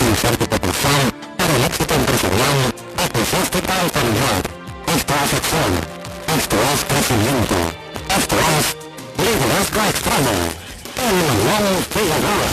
inserto potencial para el éxito empresarial, ecosística y familiar. Esto es acción. Esto es crecimiento. Esto es liderazgo extremo. Emanuel Figueroa.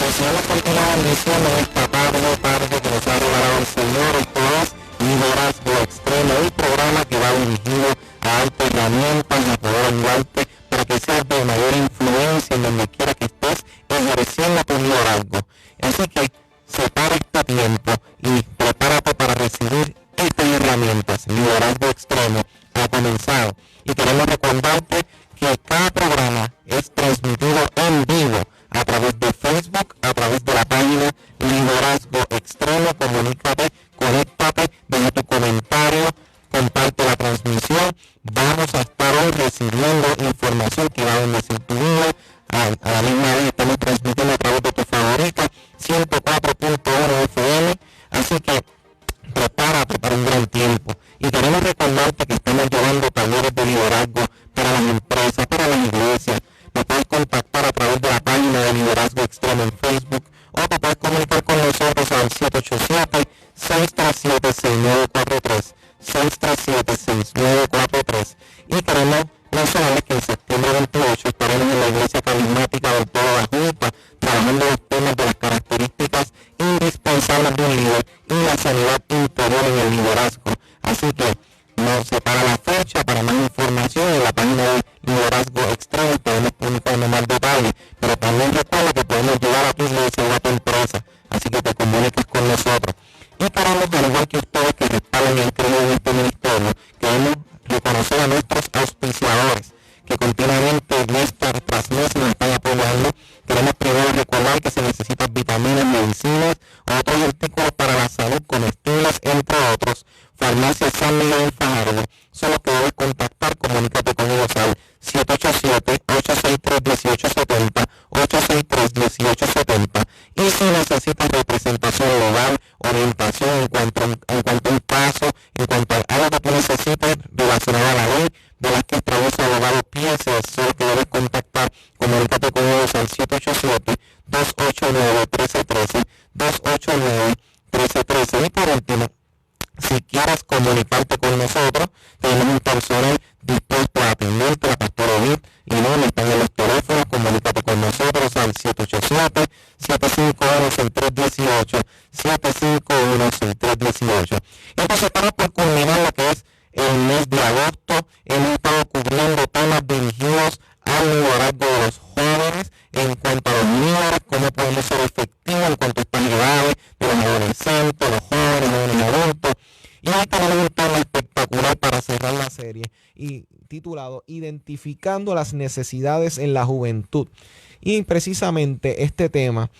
Pues ya la continuamos diciendo en esta tarde que nos ha regalado el Señor. Esto es liderazgo extremo, un programa que va dirigido a darte herramientas y a poder ayudarte para que seas de mayor influencia en donde quiera que estés ejerciendo tu liderazgo. Así que separa este tiempo y prepárate para recibir estas herramientas. Liderazgo extremo ha comenzado y queremos recordarte que cada programa es transmitido en vivo a través de Facebook, a través de la página Liderazgo Extremo. Comunícate, conéctate, deja tu comentario, comparte la transmisión. Vamos a estar hoy recibiendo información que va a bendecir tu vida. A la misma vez estamos transmitiendo a través de tu favorita 104.1 FM, así que prepárate para un gran tiempo. Y queremos recordarte que estamos llevando talleres de liderazgo para las empresas, para las iglesias. Nos puedes contactar a través de la página de Liderazgo Extremo en Facebook o te puedes comunicar con nosotros al 787-637-6943, 637-6943. Y queremos mencionarles que en septiembre 28 estaremos en la Iglesia Carismática del Pueblo de la Junta, trabajando los temas de las características indispensables de un líder y la sanidad interior en el liderazgo. Así que nos separa la fecha. Para más información en la página de Liderazgo Extremo podemos publicar más detalles, pero también recuerda que podemos llegar a tu iglesia o a tu empresa, así que te comuniques con nosotros. Y queremos, al igual que ustedes que respaldan y creen en este ministerio, queremos reconocer a nuestros auspiciadores que continuamente mes tras mes nos están apoyando. Queremos primero recordar que se necesitan vitaminas, medicinas, otros artículos para la salud, comestibles, entre otros. Farmacia San Miguel en Fajardo, son los que debes contactar. Comunícate con ellos al 787-863-1870, 863-1870. Y si necesitas representación legal, orientación en cuanto a un caso, en cuanto a algo que tú necesites relacionado a la ley, Velázquez Trabuso, abogado Piense, son los que debes contactar. Comunícate con ellos al 787-289-1313, 289-1313. Y por último, si quieres comunicarte con nosotros, tenemos un personal dispuesto a atenderte. La pastora Edith y no están en los teléfonos. Comunícate con nosotros al 787-751-6318, 751-6318. Entonces, estamos por culminar lo que es el mes de agosto. Hemos estado cubriendo temas dirigidos al liderazgo de los jóvenes, en cuanto a los líderes, cómo podemos ser efectivos en cuanto a estas edades de los adolescentes, los jóvenes adultos. Y hoy tenemos un tema espectacular para cerrar la serie, y titulado Identificando las necesidades en la juventud. Y precisamente este tema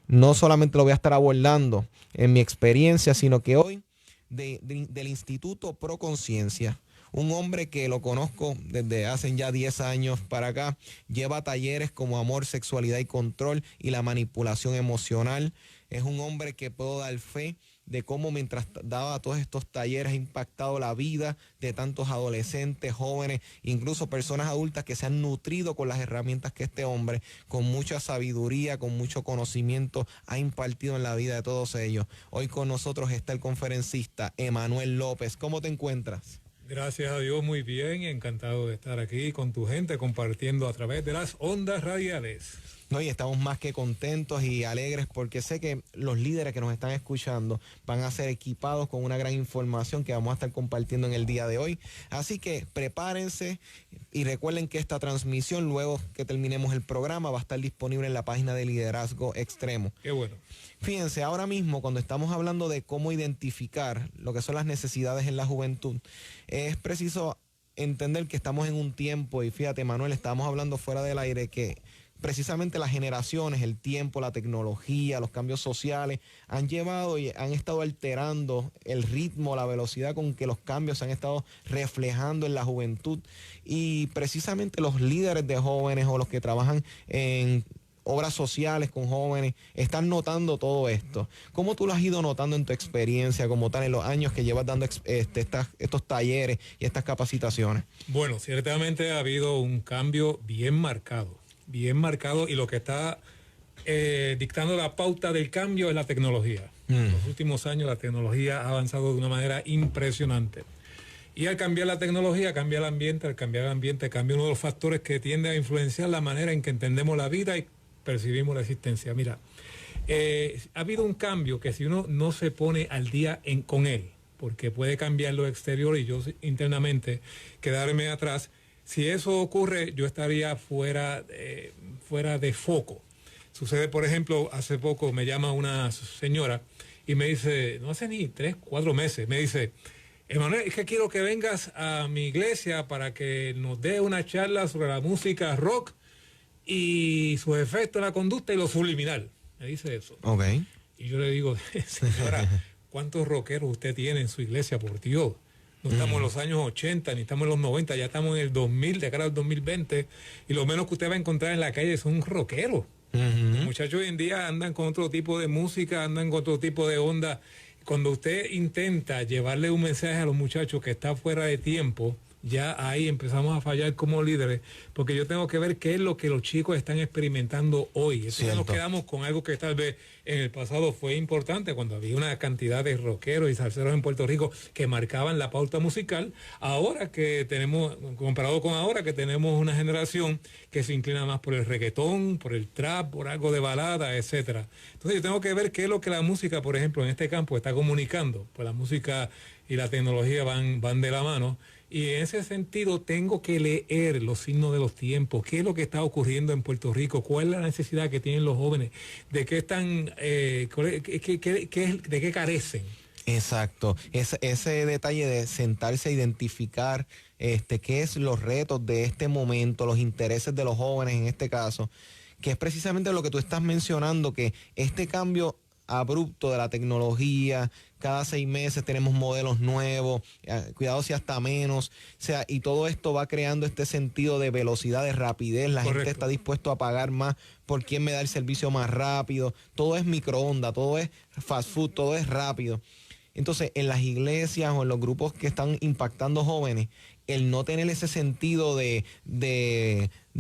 no solamente lo voy a estar abordando en mi experiencia, sino que hoy del Instituto Pro Conciencia, un hombre que lo conozco desde hace ya 10 años para acá, lleva talleres como amor, sexualidad y control y la manipulación emocional. Es un hombre que puedo dar fe de cómo mientras daba todos estos talleres ha impactado la vida de tantos adolescentes, jóvenes, incluso personas adultas que se han nutrido con las herramientas que este hombre, con mucha sabiduría, con mucho conocimiento, ha impartido en la vida de todos ellos. Hoy con nosotros está el conferencista Emanuel López. ¿Cómo te encuentras? Gracias a Dios, muy bien, encantado de estar aquí con tu gente compartiendo a través de las ondas radiales. No, y estamos más que contentos y alegres porque sé que los líderes que nos están escuchando van a ser equipados con una gran información que vamos a estar compartiendo en el día de hoy. Así que prepárense y recuerden que esta transmisión, luego que terminemos el programa, va a estar disponible en la página de Liderazgo Extremo. Qué bueno. Fíjense, ahora mismo cuando estamos hablando de cómo identificar lo que son las necesidades en la juventud, es preciso entender que estamos en un tiempo, y fíjate, Manuel, estábamos hablando fuera del aire que precisamente las generaciones, el tiempo, la tecnología, los cambios sociales han llevado y han estado alterando el ritmo, la velocidad con que los cambios se han estado reflejando en la juventud, y precisamente los líderes de jóvenes o los que trabajan en obras sociales con jóvenes están notando todo esto. ¿Cómo tú lo has ido notando en tu experiencia como tal en los años que llevas dando estos talleres y estas capacitaciones? Bueno, ciertamente ha habido un cambio bien marcado, y lo que está dictando la pauta del cambio es la tecnología. En los últimos años la tecnología ha avanzado de una manera impresionante. Y al cambiar la tecnología, cambia el ambiente. Al cambiar el ambiente, cambia uno de los factores que tiende a influenciar la manera en que entendemos la vida y percibimos la existencia. Mira, ha habido un cambio que si uno no se pone al día con él, porque puede cambiar lo exterior y yo internamente quedarme atrás, si eso ocurre, yo estaría fuera de foco. Sucede, por ejemplo, hace poco me llama una señora y me dice, no hace ni 3, 4 meses, me dice, Emanuel, es que quiero que vengas a mi iglesia para que nos dé una charla sobre la música rock y sus efectos en la conducta y lo subliminal. Me dice eso. Ok. Y yo le digo, señora, ¿cuántos rockeros usted tiene en su iglesia, por Dios? No estamos en los años 80, ni estamos en los 90, ya estamos en el 2000, de cara al 2020, y lo menos que usted va a encontrar en la calle son rockeros. Los muchachos hoy en día andan con otro tipo de música, andan con otro tipo de onda. Cuando usted intenta llevarle un mensaje a los muchachos que está fuera de tiempo, ya ahí empezamos a fallar como líderes, porque yo tengo que ver qué es lo que los chicos están experimentando hoy. Entonces ya nos quedamos con algo que tal vez en el pasado fue importante, cuando había una cantidad de rockeros y salseros en Puerto Rico que marcaban la pauta musical. Ahora que tenemos, comparado con ahora que tenemos una generación que se inclina más por el reggaetón, por el trap, por algo de balada, etcétera. Entonces yo tengo que ver qué es lo que la música, por ejemplo, en este campo está comunicando. Pues la música y la tecnología van de la mano. Y en ese sentido tengo que leer los signos de los tiempos, qué es lo que está ocurriendo en Puerto Rico, cuál es la necesidad que tienen los jóvenes, de qué están, de qué carecen. Exacto, ese detalle de sentarse a identificar qué es los retos de este momento, los intereses de los jóvenes en este caso, que es precisamente lo que tú estás mencionando, que este cambio abrupto de la tecnología, cada 6 meses tenemos modelos nuevos, cuidado si hasta menos, o sea, y todo esto va creando este sentido de velocidad, de rapidez, la gente está dispuesto a pagar más por quien me da el servicio más rápido, todo es microondas, todo es fast food, todo es rápido. Entonces, en las iglesias o en los grupos que están impactando jóvenes, el no tener ese sentido de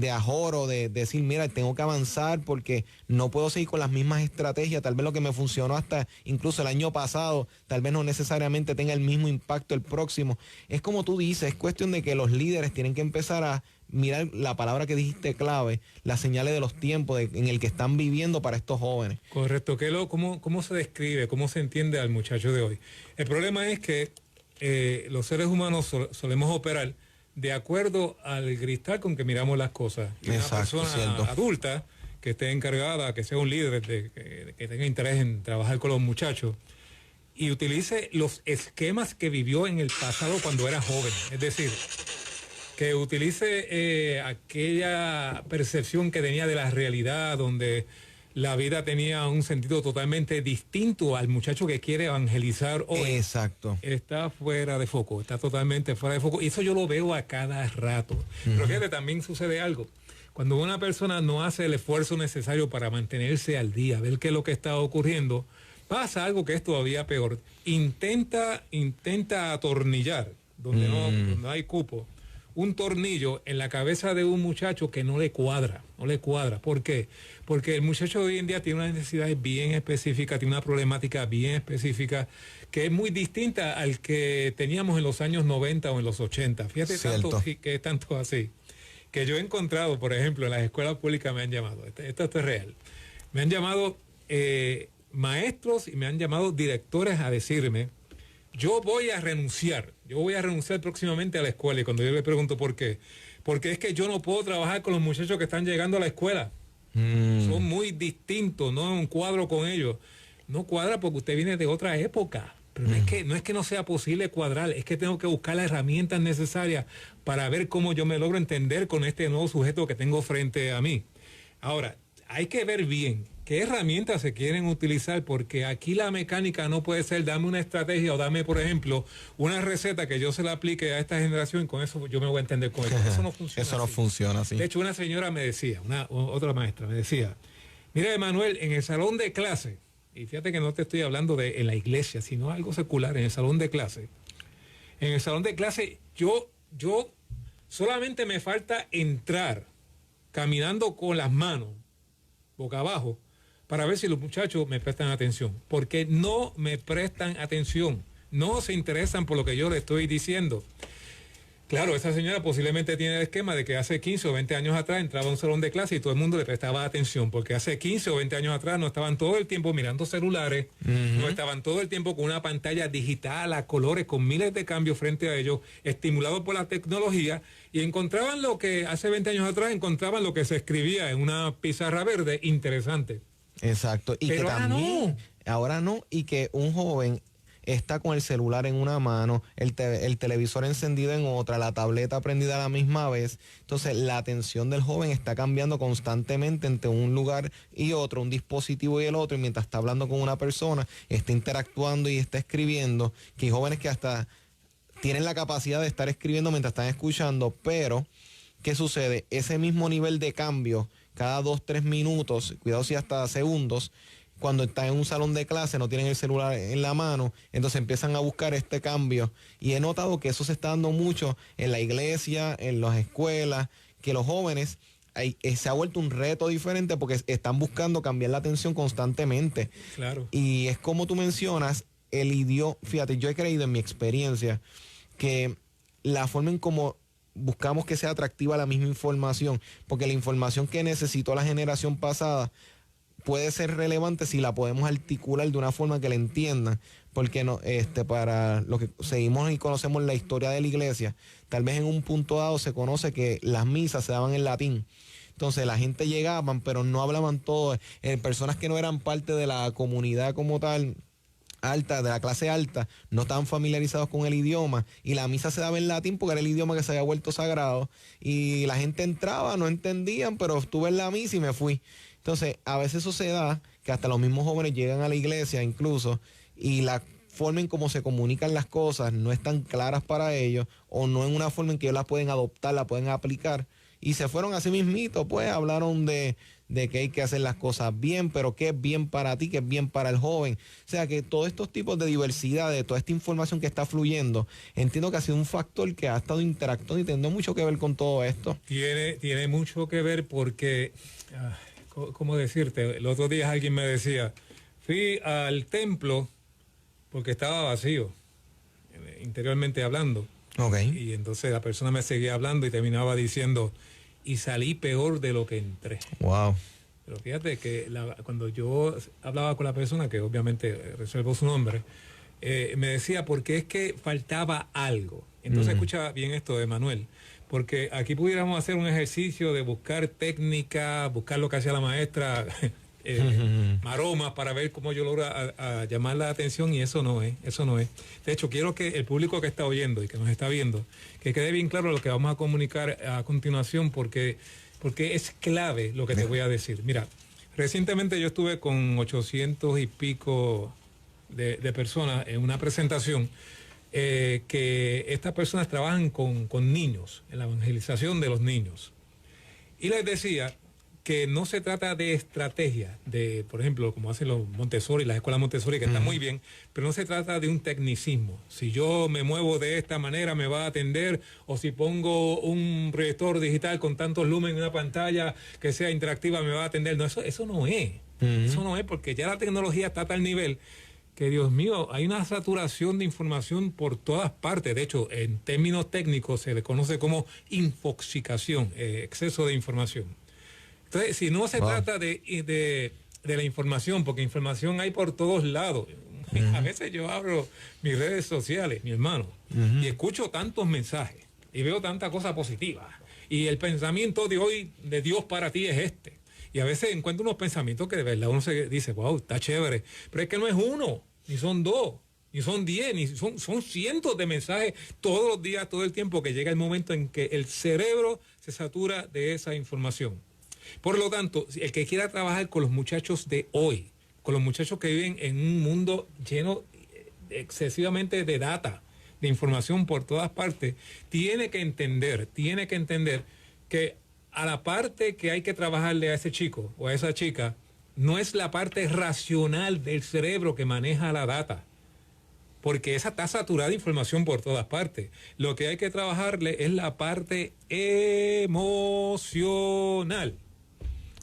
ajoro, de decir, mira, tengo que avanzar porque no puedo seguir con las mismas estrategias, tal vez lo que me funcionó hasta incluso el año pasado, tal vez no necesariamente tenga el mismo impacto el próximo. Es como tú dices, es cuestión de que los líderes tienen que empezar a mirar la palabra que dijiste clave, las señales de los tiempos en el que están viviendo para estos jóvenes. Correcto. ¿Cómo se describe, cómo se entiende al muchacho de hoy? El problema es que los seres humanos solemos operar de acuerdo al cristal con que miramos las cosas. Y una persona adulta que esté encargada, que sea un líder, que tenga interés en trabajar con los muchachos y utilice los esquemas que vivió en el pasado cuando era joven. Es decir, que utilice aquella percepción que tenía de la realidad, donde la vida tenía un sentido totalmente distinto al muchacho que quiere evangelizar hoy. Exacto. Está fuera de foco, está totalmente fuera de foco. Y eso yo lo veo a cada rato. Pero fíjate, también sucede algo. Cuando una persona no hace el esfuerzo necesario para mantenerse al día, ver qué es lo que está ocurriendo, pasa algo que es todavía peor. Intenta atornillar, donde no hay cupo, un tornillo en la cabeza de un muchacho que no le cuadra. ¿Por qué? Porque el muchacho de hoy en día tiene una necesidad bien específica, tiene una problemática bien específica que es muy distinta al que teníamos en los años 90 o en los 80. Fíjate tanto que es tanto así, que yo he encontrado, por ejemplo, en las escuelas públicas me han llamado, esto es real, me han llamado maestros y me han llamado directores a decirme, yo voy a renunciar próximamente a la escuela. Y cuando yo le pregunto por qué, porque es que yo no puedo trabajar con los muchachos que están llegando a la escuela. Son muy distintos, no es un cuadro con ellos. No cuadra porque usted viene de otra época. Pero no es que no sea posible cuadrar, es que tengo que buscar las herramientas necesarias para ver cómo yo me logro entender con este nuevo sujeto que tengo frente a mí. Ahora, hay que ver bien qué herramientas se quieren utilizar, porque aquí la mecánica no puede ser dame una estrategia o dame, por ejemplo, una receta que yo se la aplique a esta generación y con eso yo me voy a entender con eso. Eso no funciona. Eso no funciona así. De hecho, una señora me decía, otra maestra me decía, mira, Emanuel, en el salón de clase, y fíjate que no te estoy hablando de en la iglesia, sino algo secular, en el salón de clase. En el salón de clase, yo solamente me falta entrar caminando con las manos boca abajo para ver si los muchachos me prestan atención, porque no me prestan atención, no se interesan por lo que yo les estoy diciendo. Claro, esa señora posiblemente tiene el esquema de que hace 15 o 20 años atrás entraba a un salón de clase y todo el mundo le prestaba atención, porque hace 15 o 20 años atrás no estaban todo el tiempo mirando celulares, no estaban todo el tiempo con una pantalla digital a colores, con miles de cambios frente a ellos, estimulados por la tecnología, y encontraban lo que hace 20 años atrás encontraban lo que se escribía en una pizarra verde interesante. Exacto. Y pero que ahora también, ahora no, y que un joven está con el celular en una mano, el televisor encendido en otra, la tableta prendida a la misma vez. Entonces, la atención del joven está cambiando constantemente entre un lugar y otro, un dispositivo y el otro, y mientras está hablando con una persona, está interactuando y está escribiendo, que hay jóvenes que hasta tienen la capacidad de estar escribiendo mientras están escuchando, pero ¿qué sucede? Ese mismo nivel de cambio, cada 2-3 minutos, cuidado si hasta segundos, cuando están en un salón de clase, no tienen el celular en la mano, entonces empiezan a buscar este cambio. Y he notado que eso se está dando mucho en la iglesia, en las escuelas, que los jóvenes, se ha vuelto un reto diferente porque están buscando cambiar la atención constantemente. Claro. Y es como tú mencionas, el idioma, fíjate, yo he creído en mi experiencia que la forma en cómo buscamos que sea atractiva la misma información, porque la información que necesitó la generación pasada puede ser relevante si la podemos articular de una forma que la entiendan, porque no, para lo que seguimos y conocemos la historia de la iglesia, tal vez en un punto dado se conoce que las misas se daban en latín. Entonces la gente llegaban, pero no hablaban todo. Personas que no eran parte de la comunidad como tal, alta, de la clase alta, no estaban familiarizados con el idioma, y la misa se daba en latín porque era el idioma que se había vuelto sagrado, y la gente entraba, no entendían, pero estuve en la misa y me fui. Entonces, a veces eso se da, que hasta los mismos jóvenes llegan a la iglesia incluso, y la forma en cómo se comunican las cosas no están claras para ellos, o no en una forma en que ellos las pueden adoptar, la pueden aplicar, y se fueron así mismito, pues hablaron de que hay que hacer las cosas bien, pero qué es bien para ti, qué es bien para el joven. O sea que todos estos tipos de diversidad, de toda esta información que está fluyendo, entiendo que ha sido un factor que ha estado interactuando y teniendo mucho que ver con todo esto. Tiene mucho que ver porque, ¿cómo decirte? El otro día alguien me decía, fui al templo porque estaba vacío, interiormente hablando. Okay. Y entonces la persona me seguía hablando y terminaba diciendo, y salí peor de lo que entré. Wow. Pero fíjate que cuando yo hablaba con la persona, que obviamente reservo su nombre, me decía, porque es que faltaba algo. Entonces escucha bien esto de Manuel, porque aquí pudiéramos hacer un ejercicio de buscar técnica, buscar lo que hacía la maestra, maromas para ver cómo yo logro a llamar la atención, y eso no es. De hecho, quiero que el público que está oyendo y que nos está viendo, que quede bien claro lo que vamos a comunicar a continuación, porque es clave lo que te voy a decir. Mira, recientemente yo estuve con 800 y pico de personas en una presentación que estas personas trabajan con niños, en la evangelización de los niños. Y les decía que no se trata de estrategia, por ejemplo, como hacen los Montessori, las escuelas Montessori, que están muy bien, pero no se trata de un tecnicismo. Si yo me muevo de esta manera, me va a atender, o si pongo un proyector digital con tantos lúmenes en una pantalla que sea interactiva, me va a atender. No, eso no es. Eso no es, porque ya la tecnología está a tal nivel que, Dios mío, hay una saturación de información por todas partes. De hecho, en términos técnicos se le conoce como infoxicación, exceso de información. Entonces, si no se trata de la información, porque información hay por todos lados. A veces yo abro mis redes sociales, mi hermano, y escucho tantos mensajes y veo tanta cosa positiva. Y el pensamiento de hoy de Dios para ti es este. Y a veces encuentro unos pensamientos que de verdad uno se dice, wow, está chévere. Pero es que no es uno, ni son dos, ni son 10, ni son cientos de mensajes todos los días, todo el tiempo, que llega el momento en que el cerebro se satura de esa información. Por lo tanto, el que quiera trabajar con los muchachos de hoy, con los muchachos que viven en un mundo lleno excesivamente de data, de información por todas partes, tiene que entender que a la parte que hay que trabajarle a ese chico o a esa chica, no es la parte racional del cerebro que maneja la data, porque esa está saturada de información por todas partes. Lo que hay que trabajarle es la parte emocional.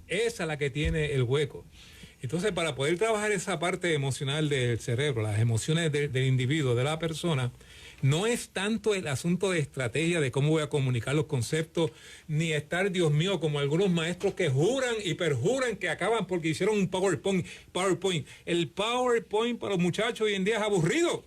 Esa es la que tiene el hueco. Entonces, para poder trabajar esa parte emocional del cerebro, las emociones del individuo, de la persona, no es tanto el asunto de estrategia de cómo voy a comunicar los conceptos, ni estar, Dios mío, como algunos maestros que juran y perjuran que acaban porque hicieron un PowerPoint. El PowerPoint para los muchachos hoy en día es aburrido.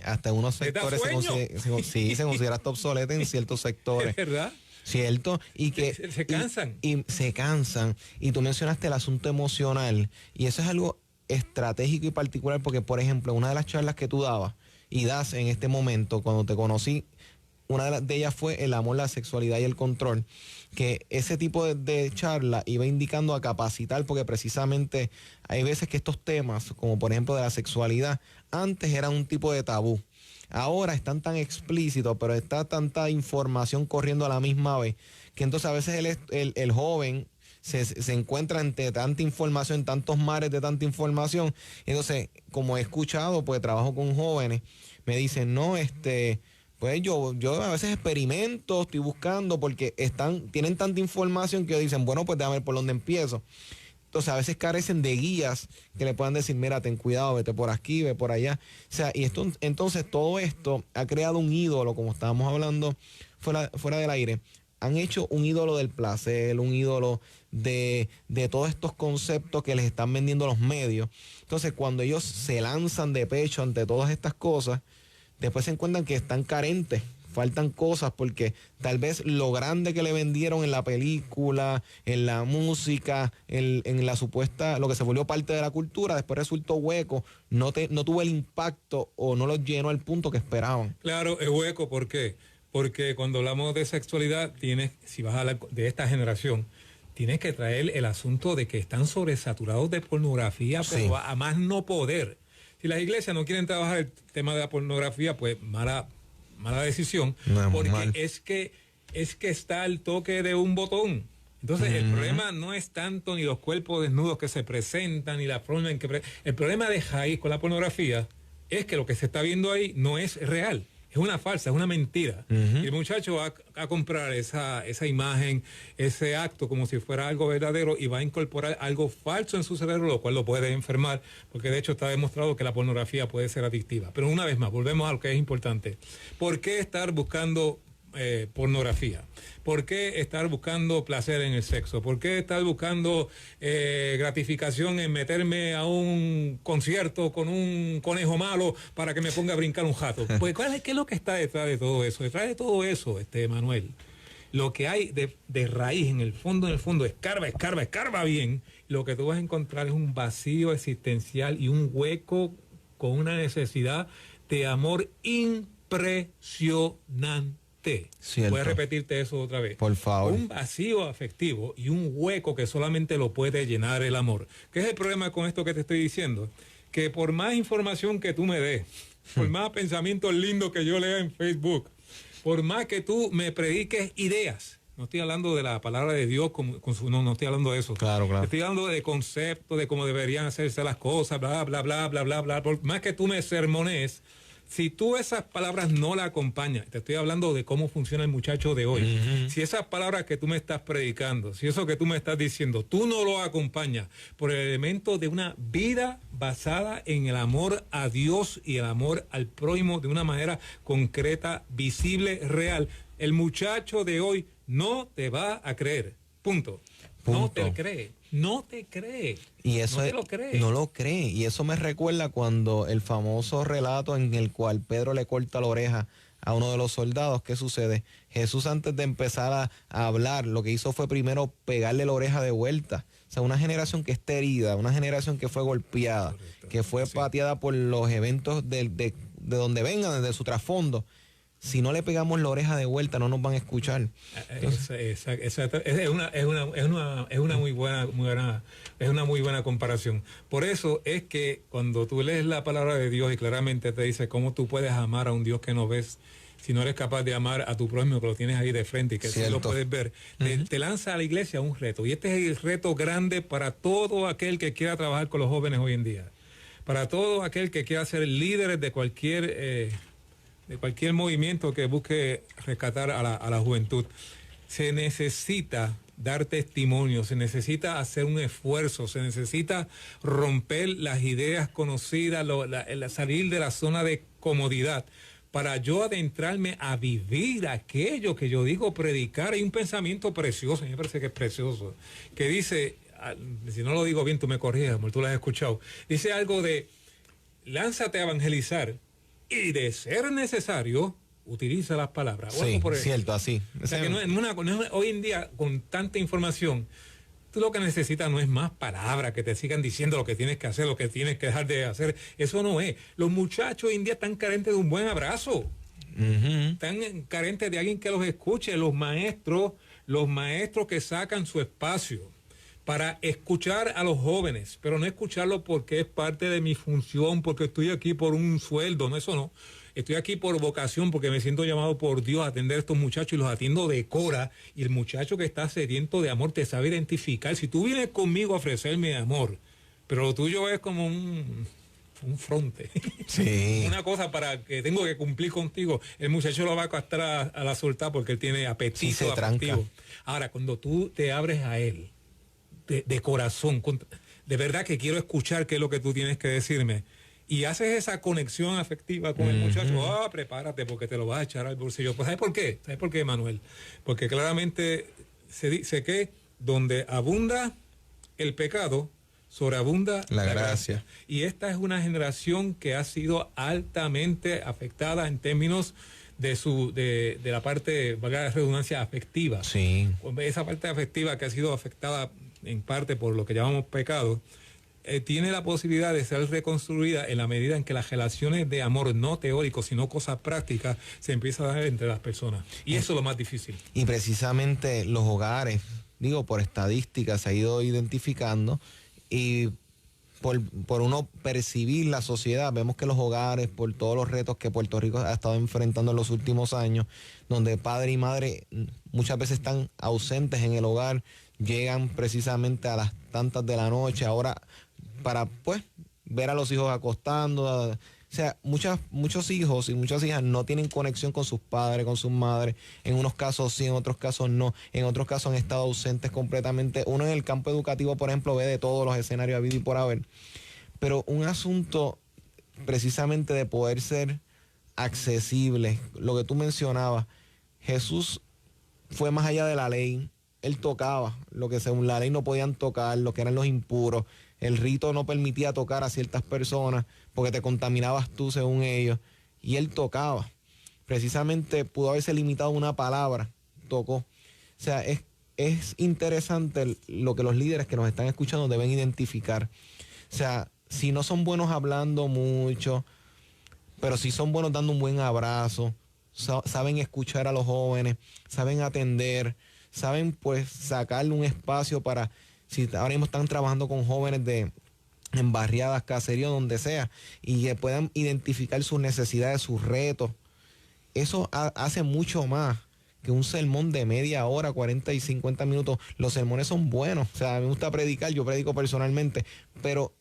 Hasta unos sectores se considera hasta obsoleto en ciertos sectores. ¿Es verdad? Cierto, y que se cansan. Y se cansan. Y tú mencionaste el asunto emocional, y eso es algo estratégico y particular, porque, por ejemplo, una de las charlas que tú dabas y das en este momento, cuando te conocí, una de ellas fue el amor, la sexualidad y el control, que ese tipo de charla iba indicando a capacitar, porque precisamente hay veces que estos temas, como por ejemplo de la sexualidad, antes eran un tipo de tabú. Ahora están tan explícitos, pero está tanta información corriendo a la misma vez, que entonces a veces el joven se encuentra entre tanta información, tantos mares de tanta información. Entonces, como he escuchado, pues trabajo con jóvenes, me dicen, no, pues yo a veces experimento, estoy buscando, porque tienen tanta información que dicen, bueno, pues déjame ver por dónde empiezo. Entonces a veces carecen de guías que le puedan decir, mira, ten cuidado, vete por aquí, ve por allá. O sea, y entonces todo esto ha creado un ídolo, como estábamos hablando fuera del aire. Han hecho un ídolo del placer, un ídolo de todos estos conceptos que les están vendiendo los medios. Entonces cuando ellos se lanzan de pecho ante todas estas cosas, después se encuentran que están carentes. Faltan cosas porque tal vez lo grande que le vendieron en la película, en la música, en la supuesta, lo que se volvió parte de la cultura, después resultó hueco, no tuvo el impacto o no lo llenó al punto que esperaban. Claro, es hueco, ¿por qué? Porque cuando hablamos de sexualidad, si vas a hablar de esta generación, tienes que traer el asunto de que están sobresaturados de pornografía, Sí. pero a más no poder. Si las iglesias no quieren trabajar el tema de la pornografía, pues mala decisión, No, porque mal. es que está al toque de un botón. Entonces el problema no es tanto ni los cuerpos desnudos que se presentan, ni la forma en que... El problema de raíz con la pornografía es que lo que se está viendo ahí no es real. Es una falsa, es una mentira. Y el muchacho va a comprar esa imagen, ese acto como si fuera algo verdadero y va a incorporar algo falso en su cerebro, lo cual lo puede enfermar, porque de hecho está demostrado que la pornografía puede ser adictiva. Pero una vez más, volvemos a lo que es importante. ¿Por qué estar buscando pornografía? ¿Por qué estar buscando placer en el sexo? ¿Por qué estar buscando gratificación en meterme a un concierto con un conejo malo para que me ponga a brincar un jato? Pues ¿qué es lo que está detrás de todo eso? Detrás de todo eso, Manuel, lo que hay de raíz en el fondo, escarba bien, lo que tú vas a encontrar es un vacío existencial y un hueco con una necesidad de amor impresionante. Cierto. Voy a repetirte eso otra vez. Por favor. Un vacío afectivo y un hueco que solamente lo puede llenar el amor. ¿Qué es el problema con esto que te estoy diciendo? Que por más información que tú me des, por más pensamientos lindos que yo lea en Facebook, por más que tú me prediques ideas, no estoy hablando de la palabra de Dios, no estoy hablando de eso. Claro. Estoy hablando de conceptos, de cómo deberían hacerse las cosas, bla, bla, bla, bla, bla, bla. Por más que tú me sermones, si tú esas palabras no la acompañas, te estoy hablando de cómo funciona el muchacho de hoy. Si esas palabras que tú me estás predicando, si eso que tú me estás diciendo, tú no lo acompañas por el elemento de una vida basada en el amor a Dios y el amor al prójimo de una manera concreta, visible, real, el muchacho de hoy no te va a creer. Punto. No te cree. No te cree. Y eso no te lo cree. No lo cree. Y eso me recuerda cuando el famoso relato en el cual Pedro le corta la oreja a uno de los soldados. ¿Qué sucede? Jesús, antes de empezar a hablar, lo que hizo fue primero pegarle la oreja de vuelta. O sea, una generación que está herida, una generación que fue golpeada, correcto, que fue pateada por los eventos de donde vengan, desde su trasfondo. Si no le pegamos la oreja de vuelta, no nos van a escuchar. Exacto. Es una muy buena comparación. Por eso es que cuando tú lees la palabra de Dios y claramente te dice cómo tú puedes amar a un Dios que no ves, si no eres capaz de amar a tu prójimo que lo tienes ahí de frente y que sí lo puedes ver, te lanza a la iglesia un reto. Y este es el reto grande para todo aquel que quiera trabajar con los jóvenes hoy en día. Para todo aquel que quiera ser líderes de cualquier movimiento que busque rescatar a la juventud. Se necesita dar testimonio, se necesita hacer un esfuerzo, se necesita romper las ideas conocidas, salir de la zona de comodidad para yo adentrarme a vivir aquello que yo digo predicar. Hay un pensamiento precioso, a mí me parece que es precioso, que dice, si no lo digo bien tú me corriges, amor, tú lo has escuchado, dice algo de lánzate a evangelizar y de ser necesario utiliza las palabras. Sí, cierto, así. O sea, que hoy en día, con tanta información, tú lo que necesitas no es más palabras que te sigan diciendo lo que tienes que hacer, lo que tienes que dejar de hacer. Eso no es. Los muchachos hoy en día están carentes de un buen abrazo. Están carentes de alguien que los escuche. Los maestros que sacan su espacio para escuchar a los jóvenes, pero no escucharlo porque es parte de mi función, porque estoy aquí por un sueldo, no, eso no. Estoy aquí por vocación, porque me siento llamado por Dios a atender a estos muchachos y los atiendo de cora. Y el muchacho que está sediento de amor te sabe identificar. Si tú vienes conmigo a ofrecerme amor, pero lo tuyo es como un fronte. Sí. Una cosa para que tengo que cumplir contigo, el muchacho lo va a castrar a la soltar porque él tiene apetito. Sí, se tranca. Ahora, cuando tú te abres a él, de corazón, de verdad que quiero escuchar qué es lo que tú tienes que decirme, y haces esa conexión afectiva con el muchacho, prepárate porque te lo vas a echar al bolsillo. Pues ¿sabes por qué? ¿Sabes por qué, Manuel? Porque claramente se dice que donde abunda el pecado, sobreabunda la gracia. Y esta es una generación que ha sido altamente afectada en términos de la parte, valga la redundancia, afectiva. Sí. Esa parte afectiva que ha sido afectada en parte por lo que llamamos pecado, tiene la posibilidad de ser reconstruida en la medida en que las relaciones de amor no teóricos, sino cosas prácticas, se empiezan a dar entre las personas. Y eso es lo más difícil. Y precisamente los hogares, digo, por estadística se ha ido identificando y por uno percibir la sociedad, vemos que los hogares, por todos los retos que Puerto Rico ha estado enfrentando en los últimos años, donde padre y madre muchas veces están ausentes en el hogar, llegan precisamente a las tantas de la noche, ahora para pues ver a los hijos acostando, o sea, muchos hijos y muchas hijas no tienen conexión con sus padres, con sus madres, en unos casos sí, en otros casos no, en otros casos han estado ausentes completamente. Uno en el campo educativo, por ejemplo, ve de todos los escenarios habido y por haber, pero un asunto precisamente de poder ser accesible, lo que tú mencionabas, Jesús fue más allá de la ley. Él tocaba lo que según la ley no podían tocar, lo que eran los impuros. El rito no permitía tocar a ciertas personas porque te contaminabas tú según ellos. Y él tocaba. Precisamente pudo haberse limitado a una palabra, tocó. O sea, es interesante lo que los líderes que nos están escuchando deben identificar. O sea, si no son buenos hablando mucho, pero si son buenos dando un buen abrazo, saben escuchar a los jóvenes, saben atender, saben pues sacarle un espacio para, si ahora mismo están trabajando con jóvenes en barriadas, caseríos, donde sea, y que puedan identificar sus necesidades, sus retos. Eso hace mucho más que un sermón de media hora, 40 y 50 minutos. Los sermones son buenos, o sea, a mí me gusta predicar, yo predico personalmente, pero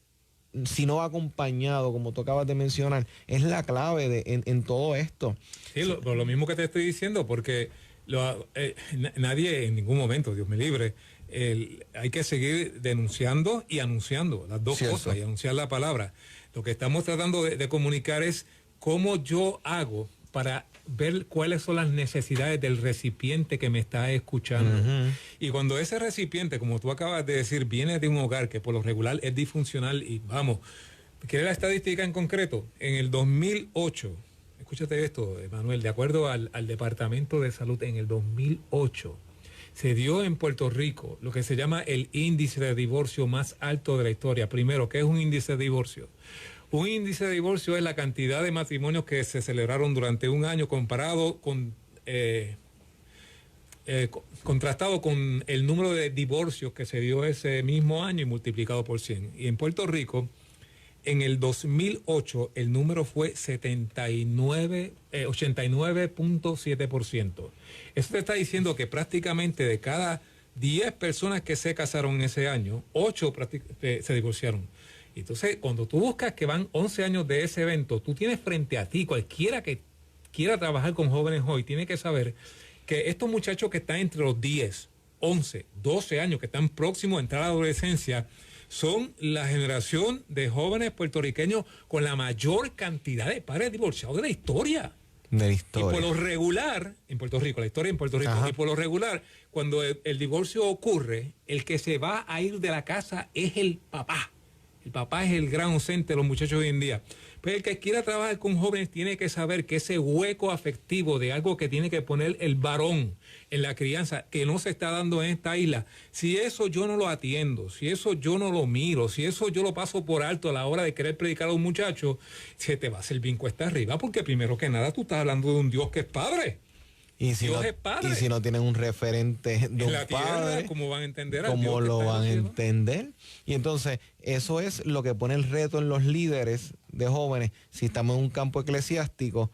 si no va acompañado, como tú acabas de mencionar, es la clave en todo esto. Sí, lo mismo que te estoy diciendo, porque nadie en ningún momento, Dios me libre, hay que seguir denunciando y anunciando las dos cosas, y anunciar la palabra. Lo que estamos tratando de comunicar es cómo yo hago para ver cuáles son las necesidades del recipiente que me está escuchando. Y cuando ese recipiente, como tú acabas de decir, viene de un hogar que por lo regular es disfuncional, y vamos, ¿quieres la estadística en concreto? En el 2008, escúchate esto, Manuel, de acuerdo al Departamento de Salud, en el 2008 se dio en Puerto Rico lo que se llama el índice de divorcio más alto de la historia. Primero, ¿qué es un índice de divorcio? Un índice de divorcio es la cantidad de matrimonios que se celebraron durante un año comparado con contrastado con el número de divorcios que se dio ese mismo año y multiplicado por 100. Y en Puerto Rico, en el 2008, el número fue 89.7%. Eso te está diciendo que prácticamente de cada 10 personas que se casaron en ese año, 8 se divorciaron. Entonces, cuando tú buscas que van 11 años de ese evento, tú tienes frente a ti, cualquiera que quiera trabajar con jóvenes hoy, tiene que saber que estos muchachos que están entre los 10 11, 12 años, que están próximos a entrar a la adolescencia, son la generación de jóvenes puertorriqueños con la mayor cantidad de padres divorciados de la historia. De la Y historia. por lo regular, en Puerto Rico, la historia en Puerto Rico, Ajá. y por lo regular, cuando el divorcio ocurre, el que se va a ir de la casa es el papá. El papá es el gran ausente de los muchachos hoy en día. Pero el que quiera trabajar con jóvenes tiene que saber que ese hueco afectivo de algo que tiene que poner el varón en la crianza, que no se está dando en esta isla, si eso yo no lo atiendo, si eso yo no lo miro, si eso yo lo paso por alto a la hora de querer predicar a un muchacho, se te va a hacer bien cuesta arriba, porque primero que nada tú estás hablando de un Dios que es padre. Y si, Dios no, es padre. y si no tienen un referente de En un la tierra, padre, ¿cómo van a entender al ¿cómo Dios que lo está en van los a cielos? entender? Y entonces, eso es lo que pone el reto en los líderes de jóvenes. Si estamos en un campo eclesiástico,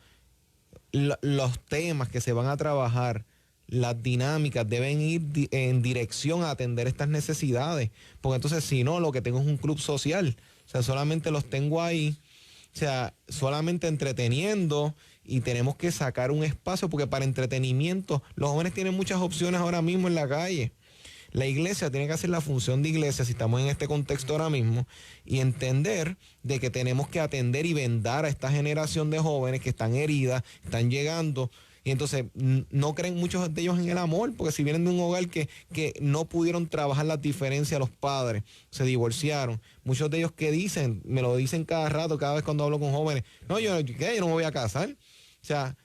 los temas que se van a trabajar, las dinámicas deben ir en dirección a atender estas necesidades. Porque entonces, si no, lo que tengo es un club social. O sea, solamente los tengo ahí, o sea, solamente entreteniendo, y tenemos que sacar un espacio, porque para entretenimiento los jóvenes tienen muchas opciones ahora mismo en la calle. La iglesia tiene que hacer la función de iglesia, si estamos en este contexto ahora mismo, y entender de que tenemos que atender y vendar a esta generación de jóvenes que están heridas, están llegando, y entonces no creen muchos de ellos en el amor, porque si vienen de un hogar que no pudieron trabajar las diferencias los padres, se divorciaron. Muchos de ellos que dicen, me lo dicen cada rato, cada vez cuando hablo con jóvenes, no, yo no me voy a casar. O sea,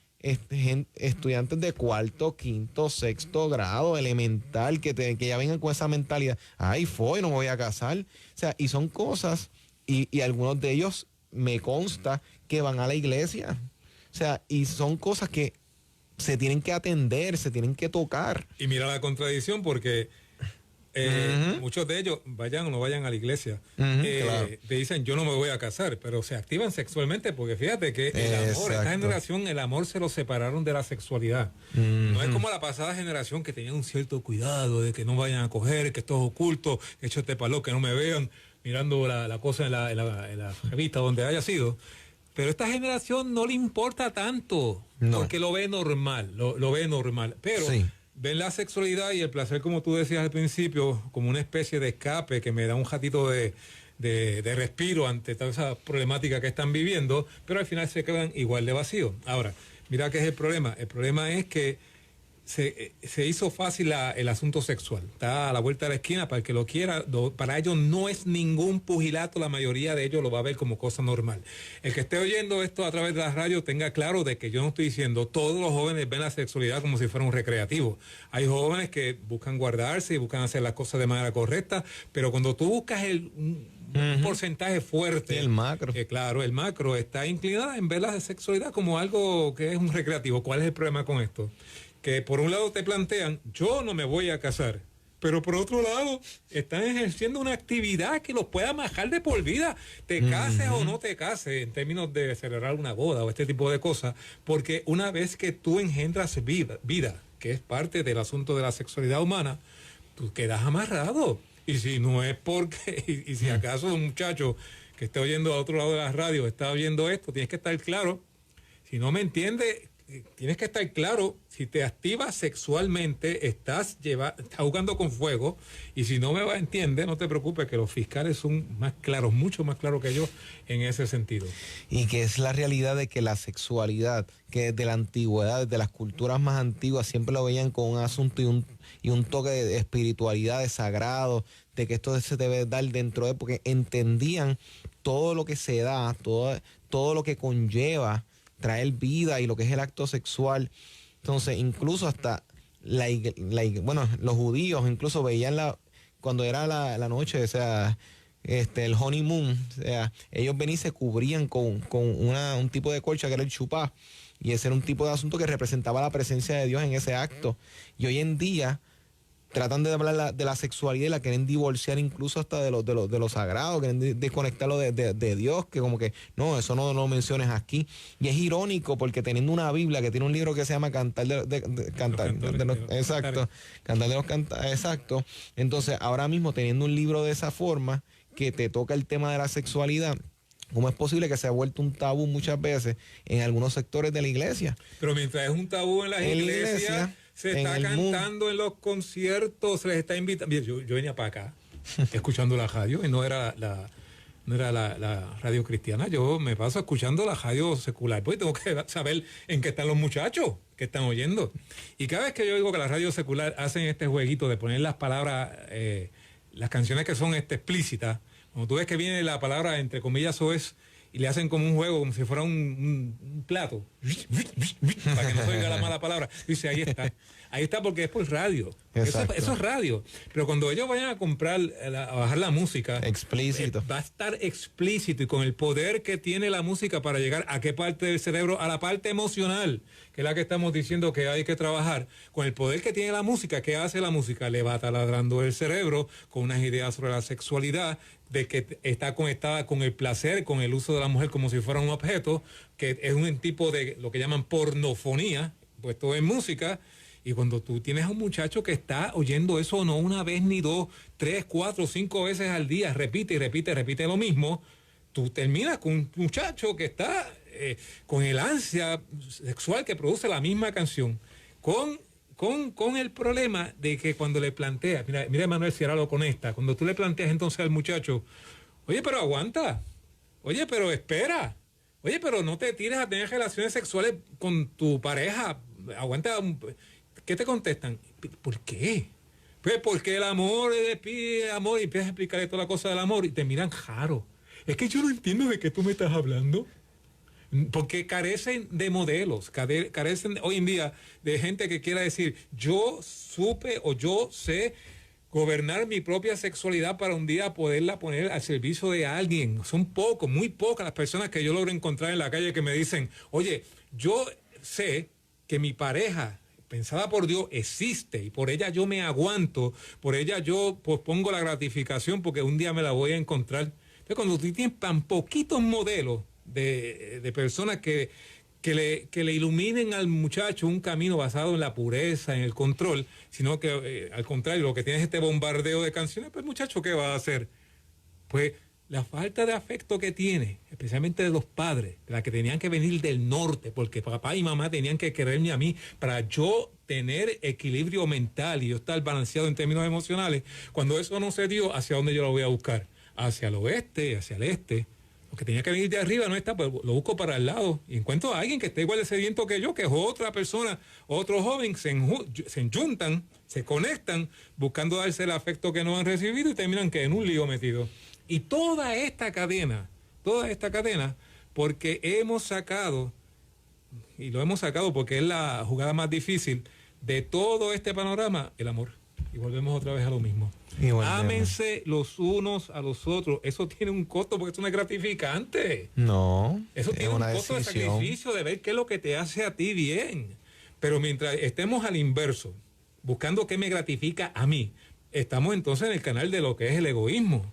estudiantes de cuarto, quinto, sexto grado, elemental, que ya vengan con esa mentalidad, ay, no me voy a casar. O sea, y son cosas, y algunos de ellos me consta que van a la iglesia. O sea, y son cosas que se tienen que atender, se tienen que tocar. Y mira la contradicción, porque muchos de ellos, vayan o no vayan a la iglesia, Claro. te dicen yo no me voy a casar, pero se activan sexualmente, porque fíjate que el amor, esta Exacto. generación, el amor se lo separaron de la sexualidad. No es como la pasada generación que tenía un cierto cuidado de que no vayan a coger, que esto es oculto, que esto este palo, que no me vean mirando la cosa en la revista donde haya sido. Pero esta generación no le importa tanto, No. porque lo ve normal, lo ve normal. Pero Sí. ven la sexualidad y el placer, como tú decías al principio, como una especie de escape que me da un ratito de respiro ante toda esa problemática que están viviendo, pero al final se quedan igual de vacíos. Ahora, mira qué es el problema. El problema es que se hizo fácil el asunto sexual. Está a la vuelta de la esquina para el que lo quiera. Para ellos no es ningún pugilato, la mayoría de ellos lo va a ver como cosa normal. El que esté oyendo esto a través de la radio tenga claro de que yo no estoy diciendo todos los jóvenes ven la sexualidad como si fuera un recreativo. Hay jóvenes que buscan guardarse y buscan hacer las cosas de manera correcta, pero cuando tú buscas un porcentaje fuerte. Sí, el macro. Claro, el macro está inclinada en ver la sexualidad como algo que es un recreativo. ¿Cuál es el problema con esto? Que por un lado te plantean, yo no me voy a casar, pero por otro lado están ejerciendo una actividad que los pueda majar de por vida, te cases o no te cases, en términos de celebrar una boda o este tipo de cosas, porque una vez que tú engendras vida, que es parte del asunto de la sexualidad humana, tú quedas amarrado. Y si no es porque, y si acaso un muchacho que esté oyendo a otro lado de la radio está oyendo esto, tienes que estar claro, si no me entiende, tienes que estar claro, si te activas sexualmente, estás jugando con fuego, y si no me va a entender, no te preocupes, que los fiscales son más claros, mucho más claros que yo en ese sentido. Y que es la realidad de que la sexualidad, que desde la antigüedad, desde las culturas más antiguas, siempre lo veían con un asunto y un toque de espiritualidad, de sagrado, de que esto se debe dar dentro de, porque entendían todo lo que se da, todo lo que conlleva traer vida y lo que es el acto sexual. Entonces, incluso hasta los judíos incluso veían cuando era la noche, o sea, el honeymoon, o sea, ellos venían y se cubrían con un tipo de colcha que era el chupá, y ese era un tipo de asunto que representaba la presencia de Dios en ese acto. Y hoy en día tratan de hablar de la sexualidad y la quieren divorciar incluso hasta de lo sagrado, quieren desconectarlo de Dios, que como que no, eso no lo menciones aquí. Y es irónico porque teniendo una Biblia que tiene un libro que se llama Cantar de los Cantores, exacto. Entonces, ahora mismo teniendo un libro de esa forma que te toca el tema de la sexualidad, ¿cómo es posible que se ha vuelto un tabú muchas veces en algunos sectores de la iglesia? Pero mientras es un tabú en las iglesias, se está cantando en los conciertos, se les está invitando. Yo venía para acá escuchando la radio y no era la radio cristiana. Yo me paso escuchando la radio secular, pues tengo que saber en qué están los muchachos que están oyendo. Y cada vez que yo oigo que la radio secular hacen este jueguito de poner las palabras, las canciones que son explícitas, cuando tú ves que viene la palabra entre comillas soez y le hacen como un juego, como si fuera un plato, para que no se oiga la mala palabra, dice, ahí está porque es por radio. Eso es radio. Pero cuando ellos vayan a comprar, a bajar la música, explícito, va a estar explícito y con el poder que tiene la música para llegar a qué parte del cerebro, a la parte emocional, que es la que estamos diciendo que hay que trabajar. Con el poder que tiene la música, ¿qué hace la música? Le va taladrando el cerebro con unas ideas sobre la sexualidad, de que está conectada con el placer, con el uso de la mujer como si fuera un objeto, que es un tipo de lo que llaman pornofonía, puesto en música. Y cuando tú tienes a un muchacho que está oyendo eso no una vez ni dos, 3, 4, 5 veces al día, repite lo mismo, tú terminas con un muchacho que está con el ansia sexual que produce la misma canción, con el problema de que cuando le planteas, mira Manuel si ahora lo conecta, cuando tú le planteas entonces al muchacho, oye, pero aguanta, oye, pero espera, oye, pero no te tires a tener relaciones sexuales con tu pareja, aguanta, ¿qué te contestan? ¿Por qué? Pues porque el amor pide amor y empiezas a explicarle toda la cosa del amor y te miran jaro. Es que yo no entiendo de qué tú me estás hablando. Porque carecen de modelos, carecen hoy en día de gente que quiera decir, yo supe o yo sé gobernar mi propia sexualidad para un día poderla poner al servicio de alguien. Son muy pocas las personas que yo logro encontrar en la calle que me dicen, oye, yo sé que mi pareja pensada por Dios existe y por ella yo me aguanto, por ella yo pospongo la gratificación porque un día me la voy a encontrar. Entonces cuando tú tienes tan poquitos modelos de personas que le iluminen al muchacho un camino basado en la pureza, en el control, sino que al contrario, lo que tiene es este bombardeo de canciones, pues muchacho, ¿qué va a hacer? Pues la falta de afecto que tiene, especialmente de los padres, de la que tenían que venir del norte, porque papá y mamá tenían que quererme a mí para yo tener equilibrio mental y yo estar balanceado en términos emocionales. Cuando eso no se dio, ¿hacia dónde yo lo voy a buscar? Hacia el oeste, hacia el este. Lo que tenía que venir de arriba no está, pues lo busco para el lado y encuentro a alguien que esté igual de sediento que yo, que es otra persona, otro joven, se enjuntan, se conectan, buscando darse el afecto que no han recibido y terminan que en un lío metido. Y toda esta cadena, porque hemos sacado, y lo hemos sacado porque es la jugada más difícil de todo este panorama, el amor. Y volvemos otra vez a lo mismo. Ámense los unos a los otros. Eso tiene un costo porque eso no es gratificante. No. Eso tiene un costo de sacrificio de ver qué es lo que te hace a ti bien. Pero mientras estemos al inverso, buscando qué me gratifica a mí, estamos entonces en el canal de lo que es el egoísmo.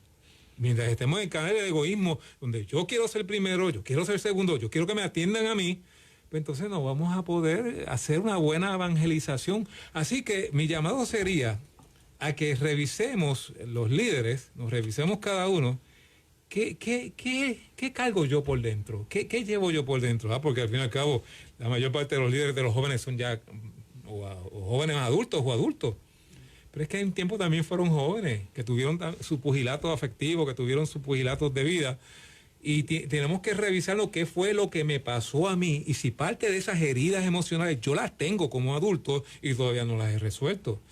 Mientras estemos en el canal del egoísmo, donde yo quiero ser primero, yo quiero ser segundo, yo quiero que me atiendan a mí, pues entonces no vamos a poder hacer una buena evangelización. Así que mi llamado sería a que revisemos los líderes, nos revisemos cada uno, ¿qué cargo yo por dentro? ¿Qué llevo yo por dentro? Porque al fin y al cabo, la mayor parte de los líderes de los jóvenes son ya o jóvenes adultos o adultos. Pero es que en un tiempo también fueron jóvenes, que tuvieron su pugilato afectivo, que tuvieron sus pugilatos de vida. Y tenemos que revisar lo que fue lo que me pasó a mí y si parte de esas heridas emocionales yo las tengo como adulto y todavía no las he resuelto.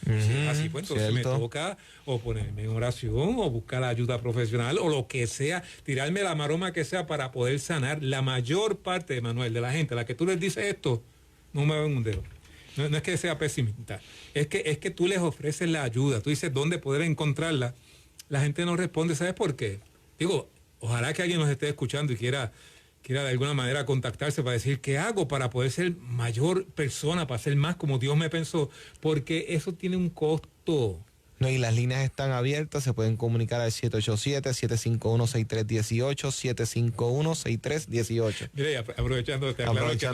Así pues, entonces me toca o ponerme en oración o buscar la ayuda profesional o lo que sea, tirarme la maroma que sea para poder sanar. La mayor parte, Manuel, de la gente a la que tú les dices esto, no me ven un dedo. No es que sea pesimista, es que tú les ofreces la ayuda, tú dices dónde poder encontrarla, la gente no responde. ¿Sabes por qué? Digo, ojalá que alguien nos esté escuchando y quiera de alguna manera contactarse para decir qué hago para poder ser mayor persona, para ser más como Dios me pensó, porque eso tiene un costo. No, y las líneas están abiertas, se pueden comunicar al 787-751-6318, 751-6318. Mire, aprovechando, te aclaro que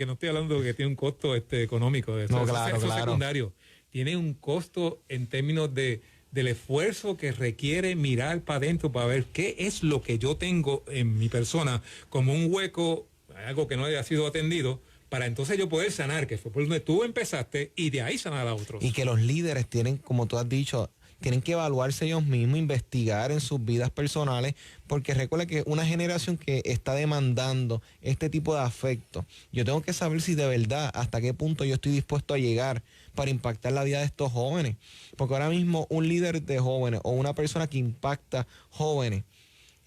no estoy hablando de que tiene un costo económico. Eso, no, claro, eso claro. Secundario. Tiene un costo en términos del esfuerzo que requiere mirar para adentro para ver qué es lo que yo tengo en mi persona como un hueco, algo que no haya sido atendido, para entonces yo poder sanar, que fue por donde tú empezaste, y de ahí sanar a otros. Y que los líderes tienen, como tú has dicho, tienen que evaluarse ellos mismos, investigar en sus vidas personales, porque recuerda que una generación que está demandando este tipo de afecto, yo tengo que saber si de verdad hasta qué punto yo estoy dispuesto a llegar para impactar la vida de estos jóvenes. Porque ahora mismo un líder de jóvenes o una persona que impacta jóvenes,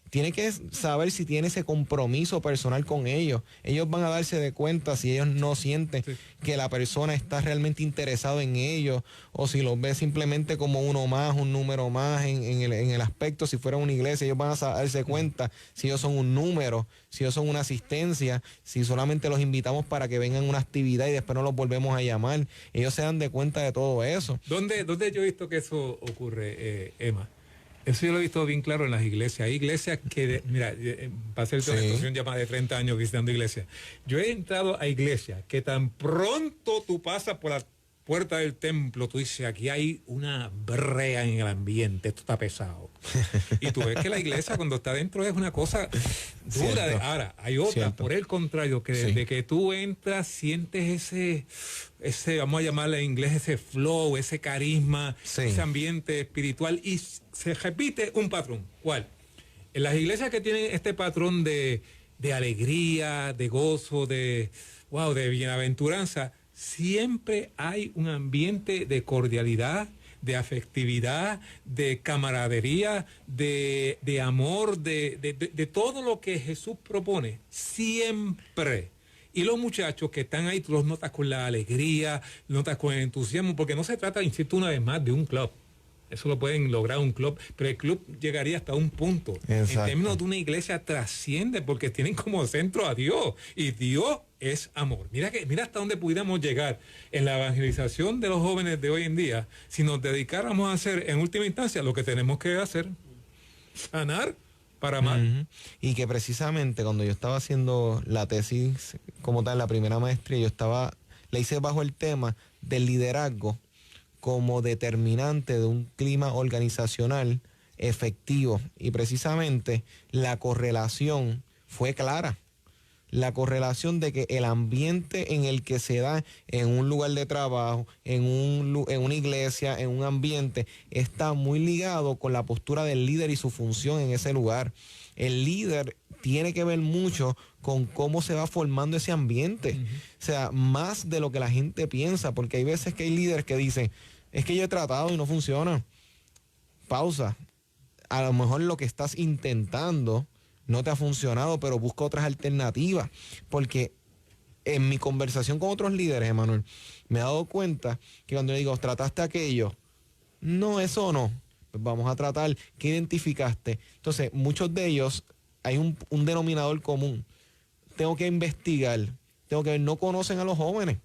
tiene que saber si tiene ese compromiso personal con ellos. Ellos van a darse de cuenta si ellos no sienten que la persona está realmente interesado en ellos, o si los ve simplemente como uno más, un número más en el aspecto, si fuera una iglesia, ellos van a darse cuenta si ellos son un número, si ellos son una asistencia, si solamente los invitamos para que vengan a una actividad y después no los volvemos a llamar. Ellos se dan de cuenta de todo eso. ¿Dónde yo he visto que eso ocurre, Emma? Eso yo lo he visto bien claro en las iglesias. Hay iglesias que, mira, para hacerte una situación ya más de 30 años visitando iglesias. Yo he entrado a iglesias que tan pronto tú pasas por la puerta del templo, tú dices, aquí hay una brea en el ambiente, esto está pesado. Y tú ves que la iglesia cuando está dentro es una cosa dura. Ahora, hay otra, por el contrario, que desde que tú entras sientes ese, vamos a llamarle en inglés, ese flow, ese carisma, ese ambiente espiritual, y se repite un patrón. ¿Cuál? En las iglesias que tienen este patrón de alegría, de gozo, de bienaventuranza, siempre hay un ambiente de cordialidad, de afectividad, de camaradería, de amor, de todo lo que Jesús propone, siempre. Y los muchachos que están ahí, tú los notas con la alegría, notas con el entusiasmo, porque no se trata, insisto una vez más, de un club. Eso lo pueden lograr un club, pero el club llegaría hasta un punto. Exacto. En términos de una iglesia trasciende, porque tienen como centro a Dios, y Dios es amor. Mira hasta dónde pudiéramos llegar en la evangelización de los jóvenes de hoy en día, si nos dedicáramos a hacer en última instancia lo que tenemos que hacer, sanar para amar. Y que precisamente cuando yo estaba haciendo la tesis como tal, la primera maestría, la hice bajo el tema del liderazgo como determinante de un clima organizacional efectivo, y precisamente la correlación fue clara. La correlación de que el ambiente en el que se da en un lugar de trabajo, en una iglesia, en un ambiente, está muy ligado con la postura del líder y su función en ese lugar. El líder tiene que ver mucho con cómo se va formando ese ambiente. O sea, más de lo que la gente piensa, porque hay veces que hay líderes que dicen, es que yo he tratado y no funciona. Pausa. A lo mejor lo que estás intentando no te ha funcionado, pero busca otras alternativas. Porque en mi conversación con otros líderes, Emanuel, me he dado cuenta que cuando yo digo, trataste aquello, no, eso no. Pues vamos a tratar, ¿qué identificaste? Entonces, muchos de ellos, hay un denominador común. Tengo que investigar, tengo que ver, no conocen a los jóvenes,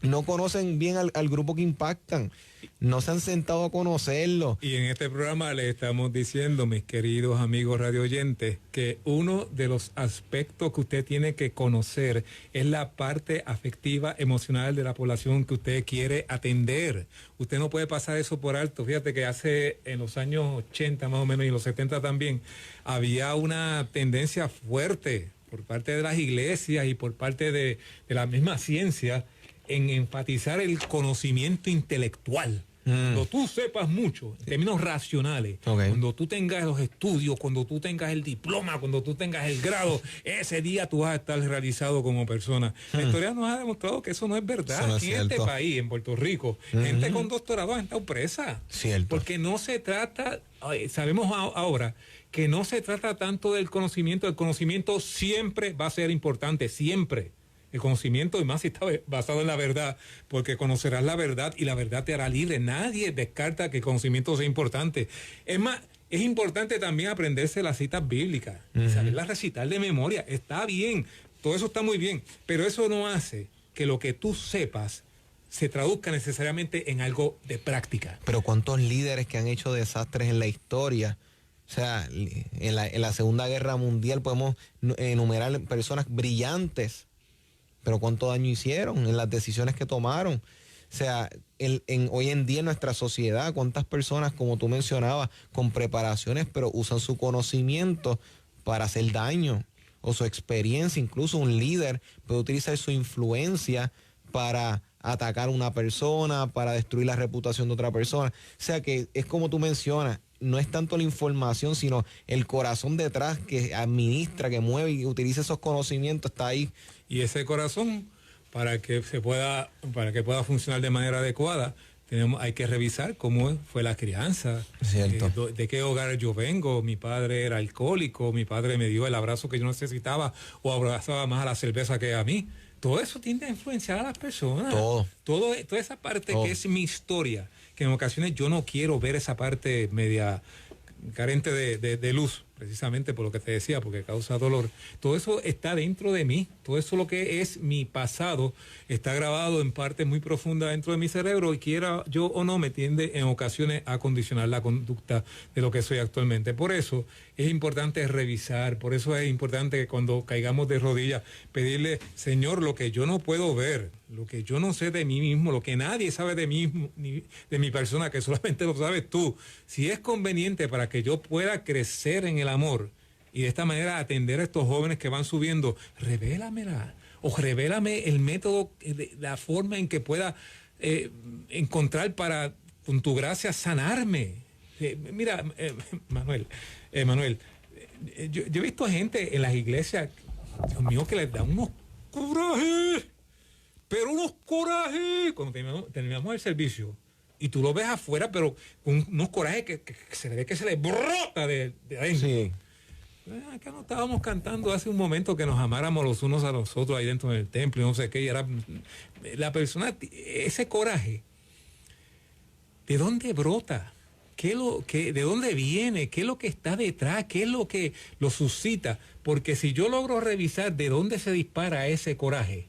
no conocen bien al grupo que impactan, no se han sentado a conocerlo. Y en este programa le estamos diciendo, mis queridos amigos radioyentes, que uno de los aspectos que usted tiene que conocer es la parte afectiva, emocional de la población que usted quiere atender. Usted no puede pasar eso por alto. Fíjate que en los años 80 más o menos y en los 70 también, había una tendencia fuerte por parte de las iglesias y por parte de la misma ciencia en enfatizar el conocimiento intelectual. Cuando tú sepas mucho, en términos racionales, cuando tú tengas los estudios, cuando tú tengas el diploma, cuando tú tengas el grado, ese día tú vas a estar realizado como persona. La historia nos ha demostrado que eso no es verdad. Eso no es cierto. En este país, en Puerto Rico, gente con doctorado ha estado presa. Cierto. Porque no se trata, sabemos ahora que no se trata tanto del conocimiento. El conocimiento siempre va a ser importante, siempre. El conocimiento, y más si está basado en la verdad, porque conocerás la verdad y la verdad te hará libre. Nadie descarta que el conocimiento sea importante. Es más, es importante también aprenderse las citas bíblicas, saberlas recitar de memoria. Está bien, todo eso está muy bien, pero eso no hace que lo que tú sepas se traduzca necesariamente en algo de práctica. Pero ¿cuántos líderes que han hecho desastres en la historia? O sea, en la Segunda Guerra Mundial podemos enumerar personas brillantes, pero cuánto daño hicieron en las decisiones que tomaron. O sea, hoy en día en nuestra sociedad, cuántas personas, como tú mencionabas, con preparaciones, pero usan su conocimiento para hacer daño o su experiencia. Incluso un líder puede utilizar su influencia para atacar a una persona, para destruir la reputación de otra persona. O sea que es como tú mencionas, no es tanto la información, sino el corazón detrás que administra, que mueve y utiliza esos conocimientos, está ahí. Y ese corazón, para que pueda funcionar de manera adecuada, hay que revisar cómo fue la crianza, Cierto. de qué hogar yo vengo. Mi padre era alcohólico, mi padre me dio el abrazo que yo necesitaba o abrazaba más a la cerveza que a mí. Todo eso tiende a influenciar a las personas. Toda esa parte que es mi historia, que en ocasiones yo no quiero ver esa parte media carente de luz, precisamente por lo que te decía, porque causa dolor. Todo eso está dentro de mí, todo eso lo que es mi pasado está grabado en parte muy profunda dentro de mi cerebro y quiera yo o no me tiende en ocasiones a condicionar la conducta de lo que soy actualmente. Por eso es importante revisar, por eso es importante que cuando caigamos de rodillas pedirle, Señor, lo que yo no puedo ver, lo que yo no sé de mí mismo, lo que nadie sabe de mí, ni de mi persona, que solamente lo sabes tú, si es conveniente para que yo pueda crecer en el amor y de esta manera atender a estos jóvenes que van subiendo, revélamela o revélame el método, la forma en que pueda encontrar para, con tu gracia, sanarme. Mira, Manuel, yo he visto gente en las iglesias, Dios mío, que les da unos corajes, pero unos corajes cuando terminamos el servicio. Y tú lo ves afuera, pero con unos corajes que se le ve que se le brota de adentro. Sí. Acá no estábamos cantando hace un momento que nos amáramos los unos a los otros ahí dentro del templo y no sé qué. Y era la persona, ese coraje, ¿de dónde brota? ¿De dónde viene? ¿Qué es lo que está detrás? ¿Qué es lo que lo suscita? Porque si yo logro revisar de dónde se dispara ese coraje,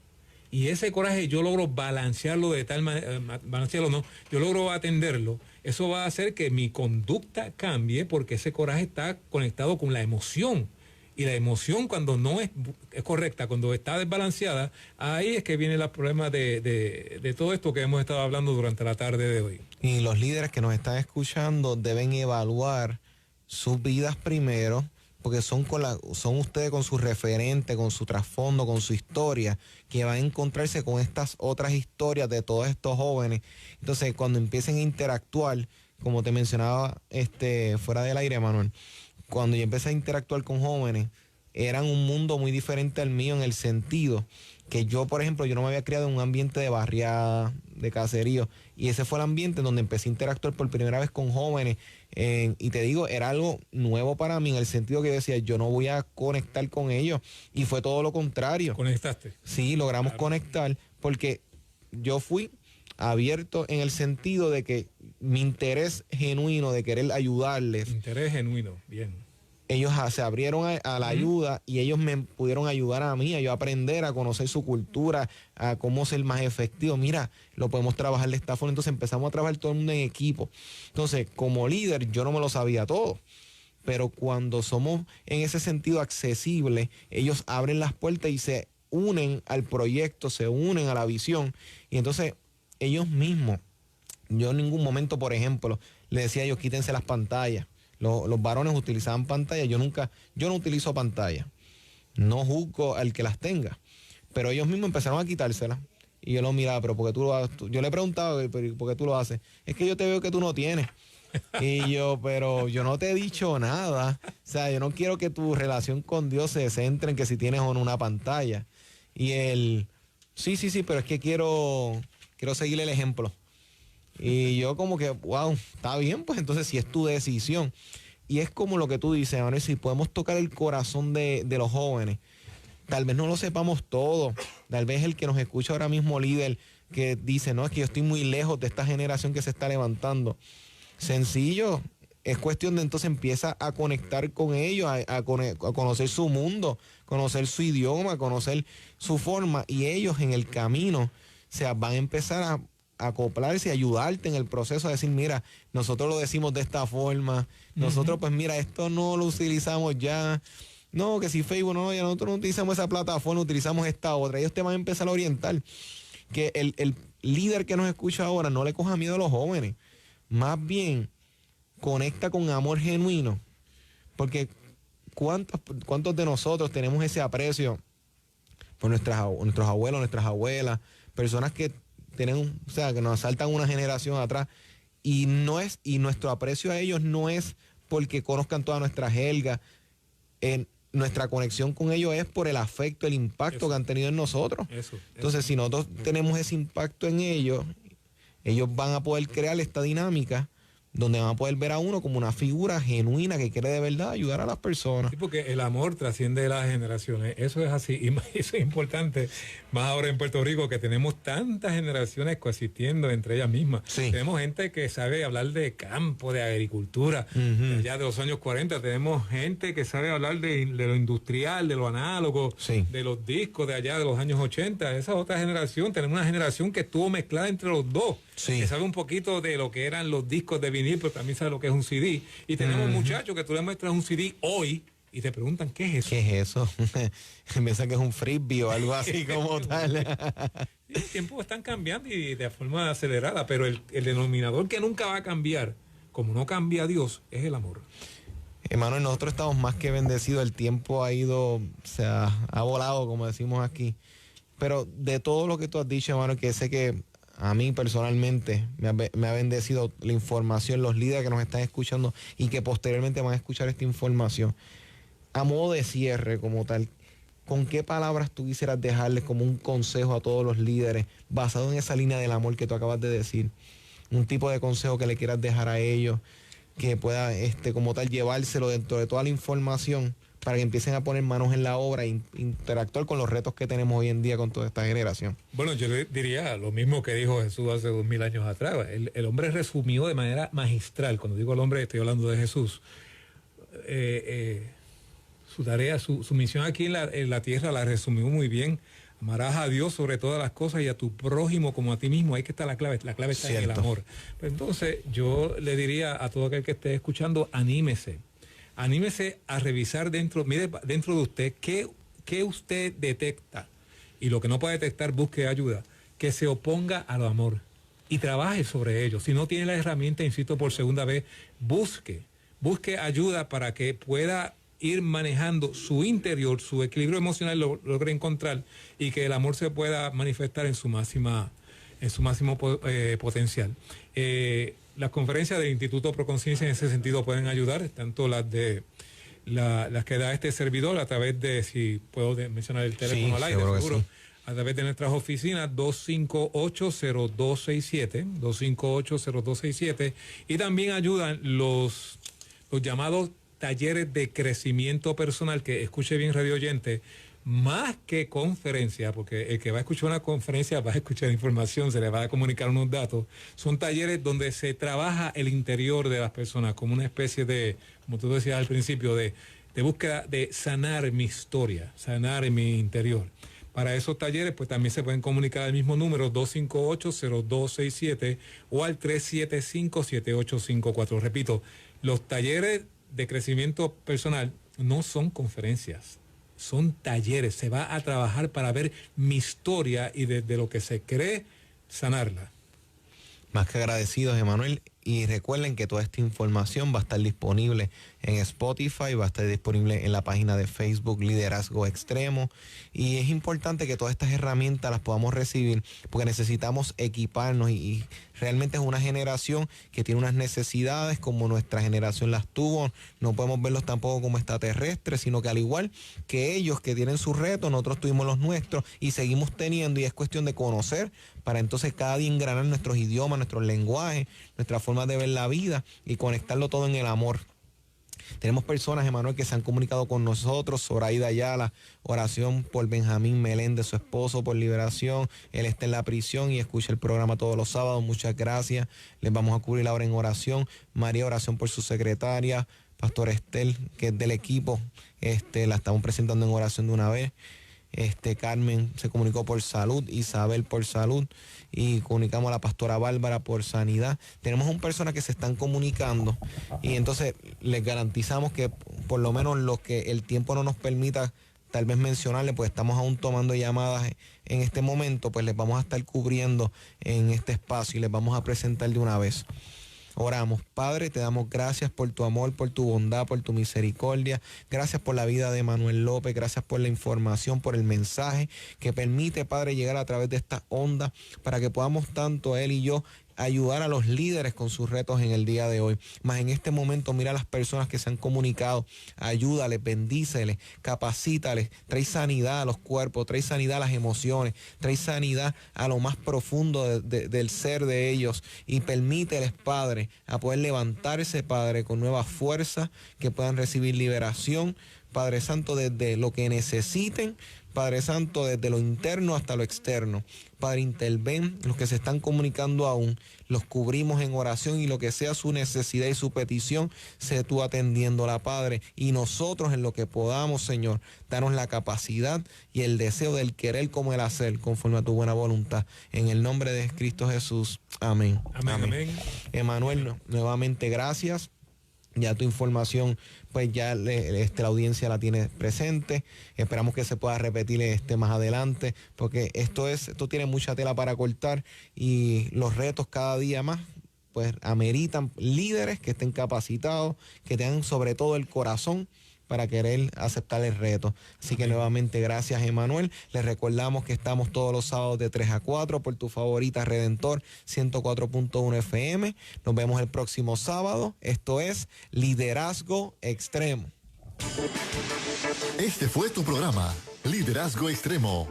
y ese coraje yo logro balancearlo de tal manera, balancearlo no, yo logro atenderlo, eso va a hacer que mi conducta cambie porque ese coraje está conectado con la emoción. Y la emoción cuando no es correcta, cuando está desbalanceada, ahí es que viene el problema de todo esto que hemos estado hablando durante la tarde de hoy. Y los líderes que nos están escuchando deben evaluar sus vidas primero, porque son ustedes con su referente, con su trasfondo, con su historia, que van a encontrarse con estas otras historias de todos estos jóvenes. Entonces, cuando empiecen a interactuar, como te mencionaba fuera del aire, Manuel, cuando yo empecé a interactuar con jóvenes, eran un mundo muy diferente al mío en el sentido que yo, por ejemplo, yo no me había criado en un ambiente de barriada, de caserío, y ese fue el ambiente donde empecé a interactuar por primera vez con jóvenes, y te digo, era algo nuevo para mí en el sentido que yo decía, yo no voy a conectar con ellos, y fue todo lo contrario. ¿Conectaste? Sí, logramos conectar, porque yo fui abierto en el sentido de que mi interés genuino de querer ayudarles. Interés genuino, bien. Ellos se abrieron a la ayuda y ellos me pudieron ayudar a mí, a yo aprender, a conocer su cultura, a cómo ser más efectivo. Mira, lo podemos trabajar de esta forma. Entonces empezamos a trabajar todo el mundo en equipo. Entonces, como líder, yo no me lo sabía todo. Pero cuando somos en ese sentido accesibles, ellos abren las puertas y se unen al proyecto, se unen a la visión. Y entonces, ellos mismos, yo en ningún momento, por ejemplo, le decía a ellos, quítense las pantallas. Los varones utilizaban pantallas, yo no utilizo pantalla, no juzgo al que las tenga, pero ellos mismos empezaron a quitárselas y yo los miraba, pero ¿por qué tú lo haces? Yo le preguntaba, ¿pero por qué tú lo haces? Es que yo te veo que tú no tienes. Y yo, pero yo no te he dicho nada, o sea, yo no quiero que tu relación con Dios se centre en que si tienes o no una pantalla. Y él, sí, pero es que quiero seguir el ejemplo. Y yo como que, wow, está bien, pues entonces si es tu decisión. Y es como lo que tú dices, Manuel, si podemos tocar el corazón de los jóvenes, tal vez no lo sepamos todo, tal vez el que nos escucha ahora mismo, líder, que dice, no, es que yo estoy muy lejos de esta generación que se está levantando. Sencillo, es cuestión de entonces empieza a conectar con ellos, a conocer su mundo, conocer su idioma, conocer su forma, y ellos en el camino, o sea, van a empezar a acoplarse y ayudarte en el proceso, a decir, mira, nosotros lo decimos de esta forma, nosotros pues mira, esto no lo utilizamos ya, no, que si Facebook, no, ya nosotros no utilizamos esa plataforma, utilizamos esta otra. Ellos te van a empezar a orientar. Que el líder que nos escucha ahora no le coja miedo a los jóvenes, más bien conecta con amor genuino, porque ¿cuántos de nosotros tenemos ese aprecio por nuestros abuelos, nuestras abuelas, personas que tienen, o sea, que nos asaltan una generación atrás, y nuestro aprecio a ellos no es porque conozcan toda nuestra jerga, nuestra conexión con ellos es por el afecto, el impacto que han tenido en nosotros. Entonces, si nosotros tenemos ese impacto en ellos van a poder crear esta dinámica donde van a poder ver a uno como una figura genuina que quiere de verdad ayudar a las personas. Sí, porque el amor trasciende las generaciones, eso es así, y eso es importante, más ahora en Puerto Rico, que tenemos tantas generaciones coexistiendo entre ellas mismas. Sí. Tenemos gente que sabe hablar de campo, de agricultura, ya de los años 40, tenemos gente que sabe hablar de lo industrial, de lo análogo, sí, de los discos de allá de los años 80, esa otra generación, tenemos una generación que estuvo mezclada entre los dos, sí, que sabe un poquito de lo que eran los discos de vinil, pero también sabe lo que es un CD. Y tenemos muchachos que tú le muestras un CD hoy y te preguntan, ¿qué es eso? ¿Qué es eso? Piensan que es un frisbee o algo así como tal. Los tiempos están cambiando y de forma acelerada, pero el denominador que nunca va a cambiar, como no cambia Dios, es el amor. Emanuel, nosotros estamos más que bendecidos, el tiempo ha ido, o sea, ha volado, como decimos aquí. Pero de todo lo que tú has dicho, Emanuel, que sé que a mí personalmente me ha bendecido la información, los líderes que nos están escuchando y que posteriormente van a escuchar esta información. A modo de cierre como tal, ¿con qué palabras tú quisieras dejarles como un consejo a todos los líderes basado en esa línea del amor que tú acabas de decir? Un tipo de consejo que le quieras dejar a ellos, que pueda como tal llevárselo dentro de toda la información para que empiecen a poner manos en la obra e interactuar con los retos que tenemos hoy en día con toda esta generación. Bueno, yo le diría lo mismo que dijo Jesús hace 2000 años atrás. El hombre resumió de manera magistral, cuando digo el hombre estoy hablando de Jesús, su tarea, su misión aquí en la tierra la resumió muy bien. Amarás a Dios sobre todas las cosas y a tu prójimo como a ti mismo. Ahí que está la clave está en el amor. Pero entonces yo le diría a todo aquel que esté escuchando, anímese a revisar mire dentro de usted qué usted detecta, y lo que no puede detectar, busque ayuda, que se oponga al amor y trabaje sobre ello. Si no tiene la herramienta, insisto por segunda vez, busque ayuda para que pueda ir manejando su interior, su equilibrio emocional lo logre encontrar y que el amor se pueda manifestar en su máximo potencial. Las conferencias del Instituto Proconciencia en ese sentido pueden ayudar, tanto las que da este servidor a través de, si puedo mencionar el teléfono al aire, seguro, sí, a través de nuestras oficinas 258-0267, y también ayudan los llamados talleres de crecimiento personal, que escuche bien, radio oyente, más que conferencia, porque el que va a escuchar una conferencia va a escuchar información, se le va a comunicar unos datos. Son talleres donde se trabaja el interior de las personas como una especie de, como tú decías al principio, de búsqueda de sanar mi historia, sanar mi interior. Para esos talleres, pues también se pueden comunicar al mismo número 258-0267 o al 375-7854. Repito, los talleres de crecimiento personal no son conferencias, son talleres. Se va a trabajar para ver mi historia y desde lo que se cree, sanarla. Más que agradecidos, Emanuel. Y recuerden que toda esta información va a estar disponible en Spotify, va a estar disponible en la página de Facebook Liderazgo Extremo. Y es importante que todas estas herramientas las podamos recibir porque necesitamos equiparnos y realmente es una generación que tiene unas necesidades como nuestra generación las tuvo. No podemos verlos tampoco como extraterrestres, sino que al igual que ellos que tienen sus retos, nosotros tuvimos los nuestros y seguimos teniendo, y es cuestión de conocer para entonces cada día engranar nuestros idiomas, nuestros lenguajes, nuestra forma de ver la vida y conectarlo todo en el amor. Tenemos personas, Emanuel, que se han comunicado con nosotros. Zoraida Ayala, oración por Benjamín Meléndez, su esposo, por liberación. Él está en la prisión y escucha el programa todos los sábados. Muchas gracias. Les vamos a cubrir ahora en oración. María, oración por su secretaria. Pastor Estel, que es del equipo, la estamos presentando en oración de una vez. Carmen se comunicó por salud, Isabel por salud, y comunicamos a la pastora Bárbara por sanidad. Tenemos un personas que se están comunicando y entonces les garantizamos que por lo menos lo que el tiempo no nos permita tal vez mencionarle, pues estamos aún tomando llamadas en este momento, pues les vamos a estar cubriendo en este espacio y les vamos a presentar de una vez. Oramos, Padre, te damos gracias por tu amor, por tu bondad, por tu misericordia. Gracias por la vida de Manuel López, gracias por la información, por el mensaje que permite, Padre, llegar a través de esta onda para que podamos tanto él y yo ayudar a los líderes con sus retos en el día de hoy. Más en este momento, mira a las personas que se han comunicado, ayúdales, bendíceles, capacítales, trae sanidad a los cuerpos, trae sanidad a las emociones, trae sanidad a lo más profundo del ser de ellos y permíteles, Padre, a poder levantarse, Padre, con nueva fuerza, que puedan recibir liberación, Padre Santo, desde lo que necesiten, Padre Santo, desde lo interno hasta lo externo. Padre, interven los que se están comunicando aún, los cubrimos en oración y lo que sea su necesidad y su petición, sé tú atendiéndola, Padre. Y nosotros en lo que podamos, Señor, danos la capacidad y el deseo del querer como el hacer, conforme a tu buena voluntad. En el nombre de Cristo Jesús. Amén. Amén, amén. Emanuel, nuevamente gracias. Ya tu información, pues ya la audiencia la tiene presente. Esperamos que se pueda repetir más adelante, porque esto tiene mucha tela para cortar y los retos cada día más, pues ameritan líderes que estén capacitados, que tengan sobre todo el corazón para querer aceptar el reto. Así que nuevamente gracias, Emanuel. Les recordamos que estamos todos los sábados de 3 a 4 por tu favorita Redentor 104.1 FM. Nos vemos el próximo sábado. Esto es Liderazgo Extremo. Este fue tu programa, Liderazgo Extremo,